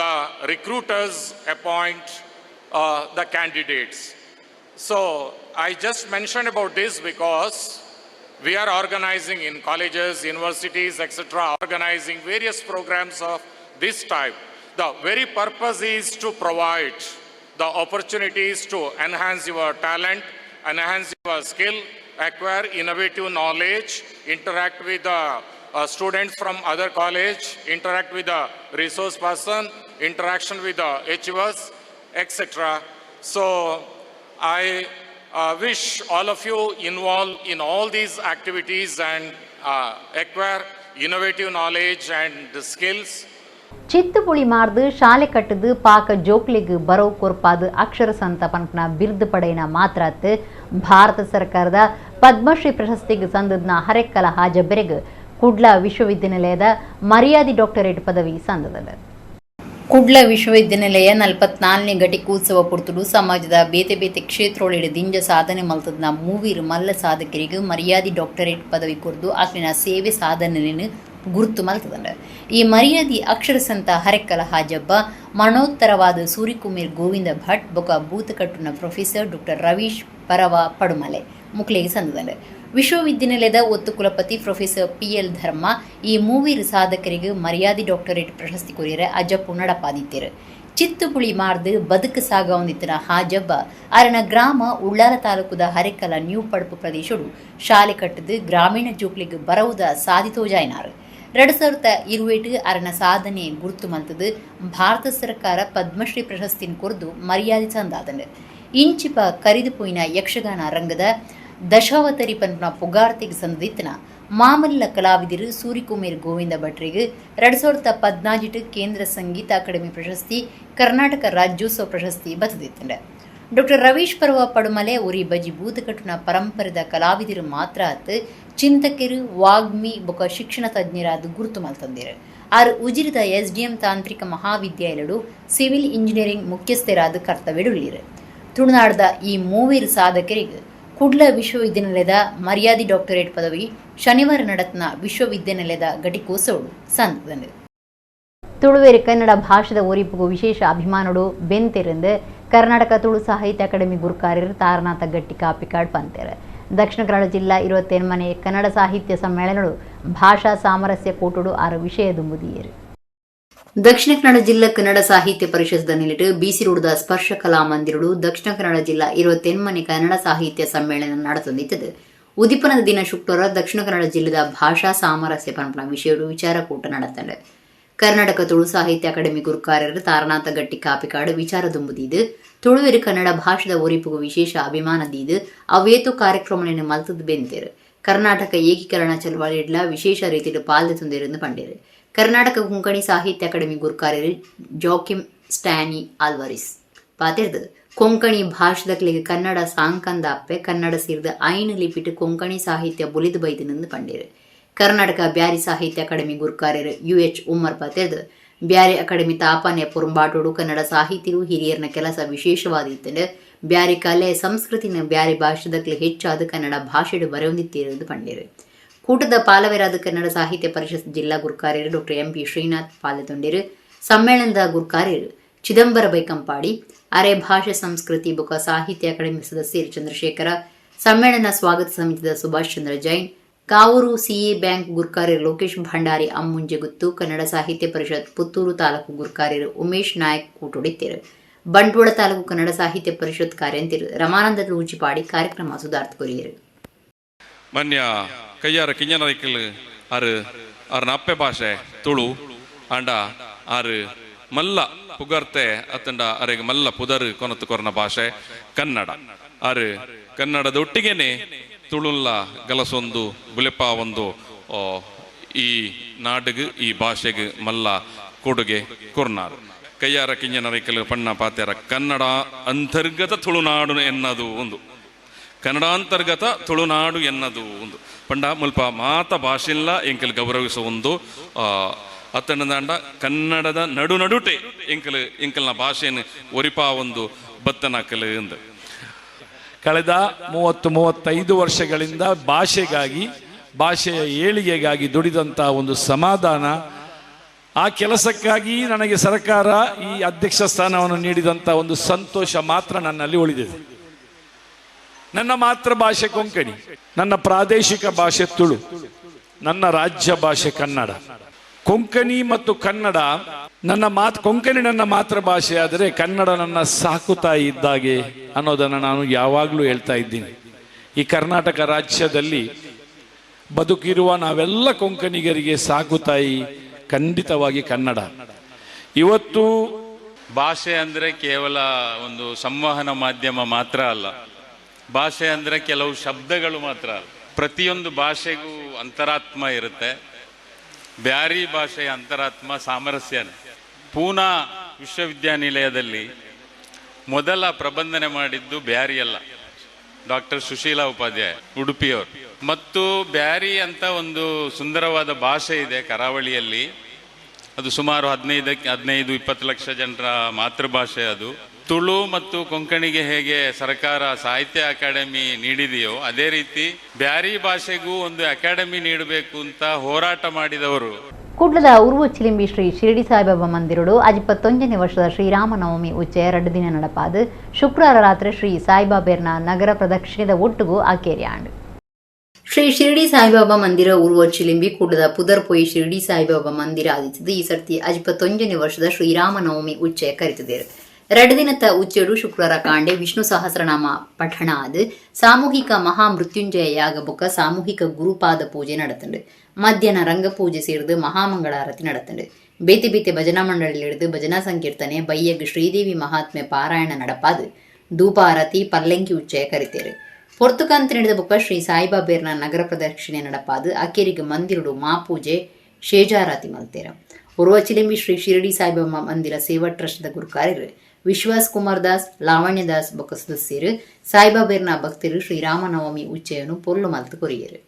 the recruiters appoint the candidates. So I just mentioned about this because we are organizing in colleges, universities, etc., organizing various programs of this type. The very purpose is to provide the opportunities to enhance your talent, enhance your skill, acquire innovative knowledge, interact with the students from other college, interact with the resource person, interaction with the HVs, etc. So I wish all of you involved in all these activities and acquire innovative knowledge and skills. ಚಿತ್ತುಪುಳಿ ಮಾರ್ದು ಶಾಲೆ ಕಟ್ಟದು ಪಾಕ ಜೋಕ್ಲಿಗ್ ಬರೋ ಕೊರ್ಪಾದು ಅಕ್ಷರ ಸಂತ ಪಂಪ್ನ ಬಿರುದು ಪಡೆಯಿನ ಮಾತ್ರಾತ್ ಭಾರತ ಸರ್ಕಾರದ ಪದ್ಮಶ್ರೀ ಪ್ರಶಸ್ತಿಗೆ ಸಂದದ್ನ ಹರೆಕ್ಕಲ ಹಾಜ ಬೆರೆಗ್ ಕುಡ್ಲ ವಿಶ್ವವಿದ್ಯಾನಿಲಯದ ಮರ್ಯಾದಿ ಡಾಕ್ಟರೇಟ್ ಪದವಿ ಸಂದದ. ಕುಡ್ಲ ವಿಶ್ವವಿದ್ಯಾನಿಲಯ 44ನೇ ಘಟಿಕೋತ್ಸವ ಪುರ್ತುಡು ಸಮಾಜದ ಬೇತೆ ಬೇತೆ ಕ್ಷೇತ್ರೊಳಿಡೆ ದಿಂಜ ಸಾಧನೆ ಮಲ್ತದ್ನ ಮೂವೀರು ಮಲ್ಲ ಸಾಧಕರಿಗೆ ಮರ್ಯಾದಿ ಡಾಕ್ಟರೇಟ್ ಪದವಿ ಕೊರ್ದು ಅಕ್ಲಿನ ಸೇವೆ ಸಾಧನೆಯನ್ನು ಗುರುತು ಮಲ್ತದಂಡ. ಈ ಮರ್ಯಾದಿ ಅಕ್ಷರ ಸಂತ ಹರೆಕ್ಕಲ ಹಾಜಬ್ಬ ಮರಣೋತ್ತರವಾದ ಸೂರ್ಯಕುಮಾರ್ ಗೋವಿಂದ ಭಟ್ ಬೊಕ ಬೂತಕಟ್ಟುನ ಪ್ರೊಫೆಸರ್ ಡಾಕ್ಟರ್ ರವೀಶ್ ಪರವ ಪಡುಮಲೆ ಮುಕ್ಲೆಗೆ ಸಂದದಂಡ. ವಿಶ್ವವಿದ್ಯಾನಿಲಯದ ಒತ್ತು ಕುಲಪತಿ ಪ್ರೊಫೆಸರ್ PL ಧರ್ಮ ಈ ಮೂವೀರು ಸಾಧಕರಿಗೆ ಮರ್ಯಾದಿ ಡಾಕ್ಟರೇಟ್ ಪ್ರಶಸ್ತಿ ಕೊರಿಯರ ಅಜಪ್ಪು ನಡಪಾದಿತ್ಯರು. ಚಿತ್ತುಪುಳಿ ಮಾರ್ದು ಬದುಕು ಸಾಗವಂದಿತ್ತಿನ ಹಾಜಬ್ಬ ಅರನ ಗ್ರಾಮ ಉಳ್ಳಾಲ ತಾಲೂಕುದ ಹರೆಕ್ಕಲ ನ್ಯೂ ಪಡ್ಪು ಪ್ರದೇಶಡು ಶಾಲೆ ಕಟ್ಟದು ಗ್ರಾಮೀಣ ಜೋಕ್ಲಿಗೆ ಬರವುದ ಸಾಧಿತೋಜಾಯ್ನಾರು. 2020 ಅರನ ಸಾಧನೆ ಗುರುತು ಮಲ್ತದು ಭಾರತ ಸರ್ಕಾರ ಪದ್ಮಶ್ರೀ ಪ್ರಶಸ್ತಿನ ಕೊರ್ದು ಮರ್ಯಾದೆ ಸಂದಾದನು. ಇಂಚಿಪ ಕರಿದು ಪೋಯಿನ ಯಕ್ಷಗಾನ ರಂಗದ ದಶಾವತರಿ ಪನ್ಪುನ ಪುಗಾರ್ತಿಗೆ ಸಂದಿತ್ತಿನ ಮಾಮಲ್ಲ ಕಲಾವಿದರು ಸೂರ್ಯಕುಮಾರ್ ಗೋವಿಂದ ಭಟ್ರಿಗೆ 2014 ಕೇಂದ್ರ ಸಂಗೀತ ಅಕಾಡೆಮಿ ಪ್ರಶಸ್ತಿ, ಕರ್ನಾಟಕ ರಾಜ್ಯೋತ್ಸವ ಪ್ರಶಸ್ತಿ ಬತದಿತ್ತಂಡ. ಡಾಕ್ಟರ್ ರವೀಶ್ ಪರ್ವ ಪಡುಮಲೆ ಉರಿ ಬಜಿ ಬೂತಕಟ್ಟುನ ಪರಂಪರೆದ ಕಲಾವಿದರು ಮಾತ್ರ ಅತ್ ಚಿಂತಕರು, ವಾಗ್ಮಿ ಬೊಕ ಶಿಕ್ಷಣ ತಜ್ಞರಾದ ಗುರುತು ಮಲ್ತಂದಿರು. ಆರು ಉಜಿರಿದ SDM ತಾಂತ್ರಿಕ ಮಹಾವಿದ್ಯಾಲಯಡು ಸಿವಿಲ್ ಇಂಜಿನಿಯರಿಂಗ್ ಮುಖ್ಯಸ್ಥರಾದ ಕರ್ತವ್ಯಡುಳ್ಳಿರು. ತುಳುನಾಡದ ಈ ಮೂವೀರು ಸಾಧಕರಿಗೆ ಕುಡ್ಲ ವಿಶ್ವವಿದ್ಯಾನಿಲಯದ ಮರ್ಯಾದಿ ಡಾಕ್ಟರೇಟ್ ಪದವಿ ಶನಿವಾರ ನಡತ್ನ ವಿಶ್ವವಿದ್ಯಾನಿಲಯದ ಘಟಿಕೋತ್ಸವಡು ಸಂದದ. ತುಳುವೇರು ಕನ್ನಡ ಭಾಷೆದ ಒರಿಪುಗು ವಿಶೇಷ ಅಭಿಮಾನಡು ಬೆಂತೆರೆಂದು ಕರ್ನಾಟಕ ತುಳು ಸಾಹಿತ್ಯ ಅಕಾಡೆಮಿ ಗುರುಕಾರ್ಯರು ತಾರನಾಥ ಗಟ್ಟಿ ಕಾಪಿಕಾಡ್ ಪಂತೆರೆ. ದಕ್ಷಿಣ ಕನ್ನಡ ಜಿಲ್ಲಾ 28ನೇ ಕನ್ನಡ ಸಾಹಿತ್ಯ ಸಮ್ಮೇಳನಗಳು ಭಾಷಾ ಸಾಮರಸ್ಯ ಕೂಟುಡು 6 ವಿಷಯದ ಮುದಿಯರು. ದಕ್ಷಿಣ ಕನ್ನಡ ಜಿಲ್ಲಾ ಕನ್ನಡ ಸಾಹಿತ್ಯ ಪರಿಷತ್ ನಿಲಿಟ್ಟು ಬಿಸಿ ರೋಡ್ದ ಸ್ಪರ್ಶ ಕಲಾ ಮಂದಿರಡು ದಕ್ಷಿಣ ಕನ್ನಡ ಜಿಲ್ಲಾ 28ನೇ ಕನ್ನಡ ಸಾಹಿತ್ಯ ಸಮ್ಮೇಳನ ನಡೆಸುತ್ತಿದ್ದು ಉದಿಪನದ ದಿನ ಶುಕ್ರವಾರ ದಕ್ಷಿಣ ಕನ್ನಡ ಜಿಲ್ಲೆದ ಭಾಷಾ ಸಾಮರಸ್ಯ ಪಂಪನ ವಿಷಯಡು ವಿಚಾರಕೂಟ ನಡೆತಂಡೆ. ಕರ್ನಾಟಕ ತುಳು ಸಾಹಿತ್ಯ ಅಕಾಡೆಮಿ ಗುರುಕಾರ್ಯರು ತಾರನಾಥ ಗಟ್ಟಿ ಕಾಪಿಕಾಡು ವಿಚಾರ ದುಂಬುದಿದ್ದು ತುಳುವೆರು ಕನ್ನಡ ಭಾಷೆದ ಒರಿಪುಗು ವಿಶೇಷ ಅಭಿಮಾನ ದೀದು ಅವೇತು ಕಾರ್ಯಕ್ರಮಗಳನ್ನು ಮಲ್ತದ್ದು ಬೆಂತೇರು. ಕರ್ನಾಟಕ ಏಕೀಕರಣ ಚಳವಳಿಡ್ಲ ವಿಶೇಷ ರೀತಿಯಲ್ಲಿ ಪಾಲ್ದೆ ತುಂದಿರೆಂದು ಪಂಡೇರು. ಕರ್ನಾಟಕ ಕೊಂಕಣಿ ಸಾಹಿತ್ಯ ಅಕಾಡೆಮಿ ಗುರುಕಾರ್ಯರು ಜಾಕಿಮ್ ಸ್ಟ್ಯಾನಿ ಆಲ್ವರಿಸ್ ಪಾತಿರ್ದು ಕೊಂಕಣಿ ಭಾಷೆದಕ್ಲಿಗೆ ಕನ್ನಡ ಸಾಂಕಂದಾಪ್ಪೆ ಕನ್ನಡ ಸೇರಿದ ಐನು ಲಿಪಿಟ್ಟು ಕೊಂಕಣಿ ಸಾಹಿತ್ಯ ಬುಲಿದು ಬೈದಿನೆಂದು ಪಂಡೇರು. ಕರ್ನಾಟಕ ಬ್ಯಾರಿ ಸಾಹಿತ್ಯ ಅಕಾಡೆಮಿ ಗುರುಕಾರ್ಯರು UH ಉಮ್ಮರ್ ಪಾತಿರ್ದು ಬ್ಯಾರಿ ಅಕಾಡೆಮಿ ತಾಪನೆ ಪುರಂಬಾಟೋಡು ಕನ್ನಡ ಸಾಹಿತಿರು ಹಿರಿಯರ್ನ ಕೆಲಸ ವಿಶೇಷವಾದಿತ್ತಂಡು ಬ್ಯಾರಿ ಕಲೆ ಸಂಸ್ಕೃತಿನ ಬ್ಯಾರಿ ಭಾಷೆದಕ್ಲಿ ಹೆಚ್ಚಾದ ಕನ್ನಡ ಭಾಷೆಡು ಬರೆಯೊಂದಿತ್ತೀರೆಂದು ಪಂಡೇರು. ಕೂಟದ ಪಾಲವೆರಾದ ಕನ್ನಡ ಸಾಹಿತ್ಯ ಪರಿಷತ್ ಜಿಲ್ಲಾ ಗುರುಕಾರ್ಯರು ಡಾಕ್ಟರ್ MP ಶ್ರೀನಾಥ್ ಪಾಲ್ಗೊಂಡಿರು. ಸಮ್ಮೇಳನದ ಗುರುಕಾರ್ಯರು ಚಿದಂಬರ ಬೈಕಂಪಾಡಿ, ಅರೆ ಭಾಷೆ ಸಂಸ್ಕೃತಿ ಬುಕ ಸಾಹಿತ್ಯ ಅಕಾಡೆಮಿ ಸದಸ್ಯರು ಚಂದ್ರಶೇಖರ, ಸಮ್ಮೇಳನ ಸ್ವಾಗತ ಸಮಿತಿದ ಸುಭಾಷ್ ಚಂದ್ರ ಜೈನ್, ಕಾವೂರು CA ಬ್ಯಾಂಕ್ ಗುರುಕಾರ್ಯರು ಲೋಕೇಶ್ ಭಂಡಾರಿ ಅಮ್ಮುಂಜೆಗುತ್ತು, ಕನ್ನಡ ಸಾಹಿತ್ಯ ಪರಿಷತ್ ಪುತ್ತೂರು ತಾಲೂಕು ಗುರುಕಾರ್ಯರು ಉಮೇಶ್ ನಾಯಕ್ ಕೂಟೊಡಿತ್ತೇರು. ಬಂಟ್ವಾಳ ತಾಲೂಕು ಕನ್ನಡ ಸಾಹಿತ್ಯ ಪರಿಷತ್ ಕಾರ್ಯಂತಿರು ರಮಾನಂದ ರೂಚಿಪಾಡಿ ಕಾರ್ಯಕ್ರಮ ಸುಧಾರ್ಥ ಕೊರಿಯರು. ಮನ್ಯ ಕೈಯಾರ ಕಿಂಜನರಿಕಲ್ ಆರು ಅಪ್ಪೆ ಭಾಷೆ ತುಳು ಅಂಡ ಆರು ಮಲ್ಲ ಪುಗರ್ತೆ ಅತ್ತಂಡ ಅರೆಗೆ ಮಲ್ಲ ಪುದರ್ ಕೊನತ್ತು ಕೊರನ ಭಾಷೆ ಕನ್ನಡ ಆರು ಕನ್ನಡದ ಒಟ್ಟಿಗೆನೆ ತುಳುಲ್ಲ ಗಲಸೊಂದು ಬುಲೆಪ ಒಂದು ಈ ನಾಡಿಗೆ ಈ ಭಾಷೆಗೆ ಮಲ್ಲ ಕೊಡುಗೆ ಕೊರ್ನಾರು. ಕೈಯಾರ ಕಿಂಜನರಿಕಲ್ ಪಣ್ಣ ಪಾತ್ಯಾರ ಕನ್ನಡ ಅಂತರ್ಗತ ತುಳುನಾಡು ಎನ್ನದು ಒಂದು, ಕನ್ನಡಾಂತರ್ಗತ ತುಳುನಾಡು ಎನ್ನದು ಒಂದು ಪಂಡ ಮುಲ್ಪ ಮಾತ ಭಾಷೆಲ್ಲ ಎಂಕಲ್ ಗೌರವಿಸುವ ಒಂದು ಅತ್ತಂಡ ಕನ್ನಡದ ನಡುನಡುಟೆ ಎಂಕಲ್ನ ಭಾಷೆಯನ್ನು ಒರಿಪಾ ಒಂದು ಬತ್ತನಾಕಲ್ ಎಂದು ಕಳೆದ 30-35 ವರ್ಷಗಳಿಂದ ಭಾಷೆಗಾಗಿ ಭಾಷೆಯ ಏಳಿಗೆಗಾಗಿ ದುಡಿದಂಥ ಒಂದು ಸಮಾಧಾನ, ಆ ಕೆಲಸಕ್ಕಾಗಿ ನನಗೆ ಸರ್ಕಾರ ಈ ಅಧ್ಯಕ್ಷ ಸ್ಥಾನವನ್ನು ನೀಡಿದಂಥ ಒಂದು ಸಂತೋಷ ಮಾತ್ರ ನನ್ನಲ್ಲಿ ಉಳಿದಿದೆ. ನನ್ನ ಮಾತೃಭಾಷೆ ಕೊಂಕಣಿ, ನನ್ನ ಪ್ರಾದೇಶಿಕ ಭಾಷೆ ತುಳು, ನನ್ನ ರಾಜ್ಯ ಭಾಷೆ ಕನ್ನಡ. ಕೊಂಕಣಿ ಮತ್ತು ಕನ್ನಡ ಕೊಂಕಣಿ ನನ್ನ ಮಾತೃಭಾಷೆ ಆದರೆ ಕನ್ನಡ ನನ್ನ ಸಾಕುತಾಯಿ ಇದ್ದಾಗೆ ಅನ್ನೋದನ್ನು ನಾನು ಯಾವಾಗಲೂ ಹೇಳ್ತಾ ಇದ್ದೀನಿ. ಈ ಕರ್ನಾಟಕ ರಾಜ್ಯದಲ್ಲಿ ಬದುಕಿರುವ ನಾವೆಲ್ಲ ಕೊಂಕಣಿಗರಿಗೆ ಸಾಕುತಾಯಿ ಖಂಡಿತವಾಗಿ ಕನ್ನಡ. ಇವತ್ತು ಭಾಷೆ ಅಂದರೆ ಕೇವಲ ಒಂದು ಸಂವಹನ ಮಾಧ್ಯಮ ಮಾತ್ರ ಅಲ್ಲ, ಭಾಷೆ ಅಂದರೆ ಕೆಲವು ಶಬ್ದಗಳು ಮಾತ್ರ ಅಲ್ಲ. ಪ್ರತಿಯೊಂದು ಭಾಷೆಗೂ ಅಂತರಾತ್ಮ ಇರುತ್ತೆ. ಬ್ಯಾರಿ ಭಾಷೆಯ ಅಂತರಾತ್ಮ ಸಾಮರಸ್ಯನೇ. ಪೂನಾ ವಿಶ್ವವಿದ್ಯಾನಿಲಯದಲ್ಲಿ ಮೊದಲ ಪ್ರಬಂಧನೆ ಮಾಡಿದ್ದು ಬ್ಯಾರಿ ಅಲ್ಲ, ಡಾಕ್ಟರ್ ಸುಶೀಲಾ ಉಪಾಧ್ಯಾಯ ಉಡುಪಿಯವರು. ಮತ್ತು ಬ್ಯಾರಿ ಅಂತ ಒಂದು ಸುಂದರವಾದ ಭಾಷೆ ಇದೆ ಕರಾವಳಿಯಲ್ಲಿ. ಅದು ಸುಮಾರು 15-20 ಲಕ್ಷ ಜನರ ಮಾತೃಭಾಷೆ. ಅದು ತುಳು ಮತ್ತು ಕೊಂಕಣಿಗೆ ಹೇಗೆ ಸರ್ಕಾರ ಸಾಹಿತ್ಯ ಅಕಾಡೆಮಿ ನೀಡಿದೆಯೋ ಅದೇ ರೀತಿ ಬ್ಯಾರಿ ಭಾಷೆಗೂ ಒಂದು ಅಕಾಡೆಮಿ ನೀಡಬೇಕು ಅಂತ ಹೋರಾಟ ಮಾಡಿದವರು. ಕುಡ್ಲದ ಉರ್ವಚಿಲಿಂಬಿ ಶ್ರೀ ಶಿರಡಿ ಸಾಯಿಬಾಬಾ ಮಂದಿರಡು 21ನೇ ವರ್ಷದ ಶ್ರೀರಾಮನವಮಿ ಉಚ್ಚೆ 2 ದಿನ ನಡಪಾದು ಶುಕ್ರವಾರ ರಾತ್ರಿ ಶ್ರೀ ಸಾಯಿಬಾಬೇರ್ನ ನಗರ ಪ್ರದಕ್ಷಿಣೆದ ಒಟ್ಟುಗೂ ಆಕೇರಿಯಾಂಡು. ಶ್ರೀ ಶಿರಡಿ ಸಾಯಿಬಾಬಾ ಮಂದಿರ ಉರ್ವಚಿಲಿಂಬಿ ಕುಡ್ಲದ ಪುದರ್ ಪೊಯಿ ಶಿರಡಿ ಸಾಯಿಬಾಬಾ ಮಂದಿರ ಆದಿತ್ಯದ ಈ ಸರ್ತಿ 21ನೇ ವರ್ಷದ ಶ್ರೀರಾಮನವಮಿ ಉಚ್ಚೆ ಕರೆತಿದ್ದೇರು. 2 ದಿನದ ಉಚ್ಚೆಡು ಶುಕ್ರವಾರ ಕಾಂಡೆ ವಿಷ್ಣು ಸಹಸ್ರನಾಮ ಪಠಣ ಆದ ಸಾಮೂಹಿಕ ಮಹಾಮೃತ್ಯುಂಜಯ ಯಾಗ ಬೊಕ್ಕ ಸಾಮೂಹಿಕ ಗುರುಪಾದ ಪೂಜೆ நடத்துண்டு. ಮಧ್ಯಾಹ್ನ ರಂಗಪೂಜೆ ಸೇರಿದು ಮಹಾಮಂಗಳಾರತಿ நடத்துண்டு. ಬೇತೆ ಬೇತೆ ಭಜನಾ ಮಂಡಳಿ ಹಿಡಿದು ಭಜನಾ ಸಂಕೀರ್ತನೆ ಬಯ್ಯಗ್ ಶ್ರೀದೇವಿ ಮಹಾತ್ಮೆ ಪಾರಾಯಣ ನಡಪಾದು ಧೂಪಾರತಿ ಪಲ್ಲಂಕಿ ಉಚ್ಚಯ ಕರಿತೇರು. ಪೊರ್ತುಕಂತ ನಡೆದ ಬೊಕ್ಕ ಶ್ರೀ ಸಾಯಿಬಾಬೇರ್ನ ನಗರ ಪ್ರದಕ್ಷಿಣೆ ನಡಪಾದು ಅಕ್ಕೇರಿಗೆ ಮಂದಿರಡು ಮಾಪೂಜೆ ಶೇಜಾರಾತಿ ಮಲ್ತೇರ. ಉರ್ವಚಿಲಿಂಬಿ ಶ್ರೀ ಶಿರಡಿ ಸಾಯಿಬಾಬಾ ಮಂದಿರ ಸೇವಾ ಟ್ರಸ್ಟ್ದ ಗುರುಕಾರ್ಯರು ವಿಶ್ವಾಸ್ ಕುಮಾರ್ ದಾಸ್, ಲಾವಣ್ಯ ದಾಸ್ ಬೊಕ್ಕ ಸದಸ್ಯರು ಸಾಯಿಬಾಬೇರ್ನ ಭಕ್ತರು ಶ್ರೀರಾಮನವಮಿ ಉಚ್ಚೆಯನ್ನು ಪೊರ್ಲು ಮಲ್ತು ಕೊರಿಯರು.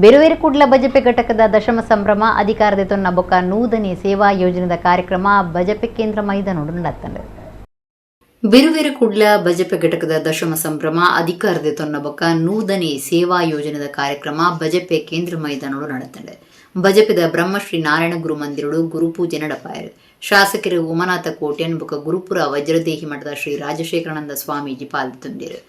ಬೇರುವೇರು ಕುಡ್ಲ ಬಜಪೆ ಘಟಕದ ದಶಮ ಸಂಭ್ರಮ ಅಧಿಕಾರದ ತೊನ್ನ ಬೊಕ್ಕ ನೂತನ ಸೇವಾ ಯೋಜನೆದ ಕಾರ್ಯಕ್ರಮ ಬಜಪೆ ಕೇಂದ್ರ ಮೈದಾನೋಡು ನಡೆತಂಡೆ. ಬೇರುವೇರು ಕುಡ್ಲ ಬಜಪೆ ಘಟಕದ ದಶಮ ಸಂಭ್ರಮ ಅಧಿಕಾರದ ತೊನ್ನ ಬೊಕ್ಕ ನೂತನ ಸೇವಾ ಯೋಜನೆದ ಕಾರ್ಯಕ್ರಮ ಬಜಪೆ ಕೇಂದ್ರ ಮೈದಾನೋಡು ನಡೆತಂಡೆ. ಬಜಪೆದ ಬ್ರಹ್ಮಶ್ರೀ ನಾರಾಯಣ ಗುರು ಮಂದಿರಡು ಗುರುಪೂಜೆ ನಡಪಾಯರು. ಶಾಸಕರು ಉಮನಾಥ ಕೋಟ್ಯನ್ ಬೊಕ್ಕ ಗುರುಪುರ ವಜ್ರದೇಹಿ ಮಠದ ಶ್ರೀ ರಾಜಶೇಖರಾನಂದ ಸ್ವಾಮೀಜಿ ಪಾಲ್ಗೊಂಡಿರು.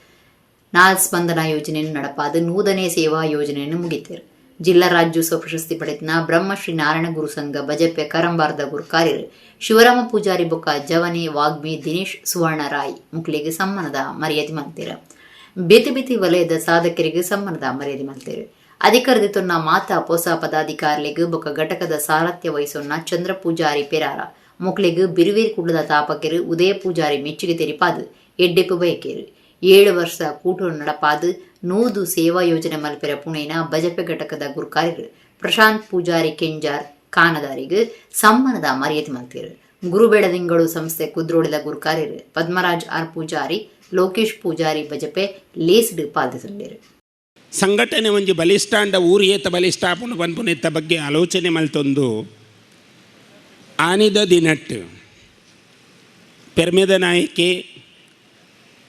ನಾಲ್ ಸ್ಪಂದನ ಯೋಜನೆಯನ್ನು ನಡಪಾದ ನೂತನ ಸೇವಾ ಯೋಜನೆಯನ್ನು ಮುಗಿತರು. ಜಿಲ್ಲಾ ರಾಜ್ಯೋತ್ಸವ ಪ್ರಶಸ್ತಿ ಪಡೆದ ಬ್ರಹ್ಮಶ್ರೀ ನಾರಾಯಣ ಗುರು ಸಂಘ ಬಜಪೆ ಕರಂಬಾರ್ದ ಗುರು ಕಾರ್ಯರು ಶಿವರಾಮ ಪೂಜಾರಿ ಬೊಕ್ಕ ಜವನೆ ವಾಗ್ಮಿ ದಿನೇಶ್ ಸುವರ್ಣ ರಾಯ್ ಮುಕ್ಲಿಗೆ ಸಮ್ಮಾನದ ಮರ್ಯಾದೆ ಮಲ್ತೀರ. ಬೇತಿ ವಲಯದ ಸಾಧಕರಿಗೆ ಸಮ್ಮಾನದ ಮರ್ಯಾದೆ ಮಲ್ತೀರು. ಅಧಿಕಾರದ ತೊನ್ನ ಮಾತಾ ಪೊಸ ಪದಾಧಿಕಾರಿಗಳಿಗೆ ಬೊಕ್ಕ ಘಟಕದ ಸಾರಥ್ಯ ವಹಿಸೋನ್ನ ಚಂದ್ರ ಪೂಜಾರಿ ಪೆರಾರ ಮುಕ್ಲಿಗೆ ಬಿರುವೇರು ಕುಡ್ಲದ ತಾಪಕರು ಉದಯ ಪೂಜಾರಿ ಮೆಚ್ಚುಗೆ ತೆರಿಪಾದು ಎಡ್ಡೆಪ್ಪು ಬಯಕೇರು. 7 ವರ್ಷ ಕೂಟೂರು ನಡಪಾದು ನೂದು ಸೇವಾ ಯೋಜನೆ ಮಲ್ಪೆರ ಪುಣೆನ ಬಜಪೆ ಘಟಕದ ಗುರುಕಾರ್ಯರು ಪ್ರಶಾಂತ್ ಪೂಜಾರಿ ಕೆಂಜಾರ್ ಕಾನದಾರಿಗೆ ಸಮ್ಮಾನದ ಮರ್ಯಾದೆ ಮಲ್ತೀರು. ಗುರುಬೆಳದಿಂಗಳು ಸಂಸ್ಥೆ ಕುದ್ರೋಡಿದ ಗುರುಕಾರ್ಯರು ಪದ್ಮರಾಜ್ ಆರ್ ಪೂಜಾರಿ ಲೋಕೇಶ್ ಪೂಜಾರಿ ಬಜಪೆ ಲೇಸ್ಡ್ ಪಾಲ್ಗೊಂಡಿರು. ಸಂಘಟನೆ ಒಂಜಿ ಬಲಿಷ್ಠ ಅಂಡ ಊರು ಏತ ಬಲಿಷ್ಠ ಆಪುಂಡು ಪನ್ಪುನೆತ್ತ ಬಗ್ಗೆ ಆಲೋಚನೆ ಮಲ್ತೊಂದು ಆನಿದ ದಿನಟ್ ಪೆರ್ಮೆದ ನಾಯಕಿ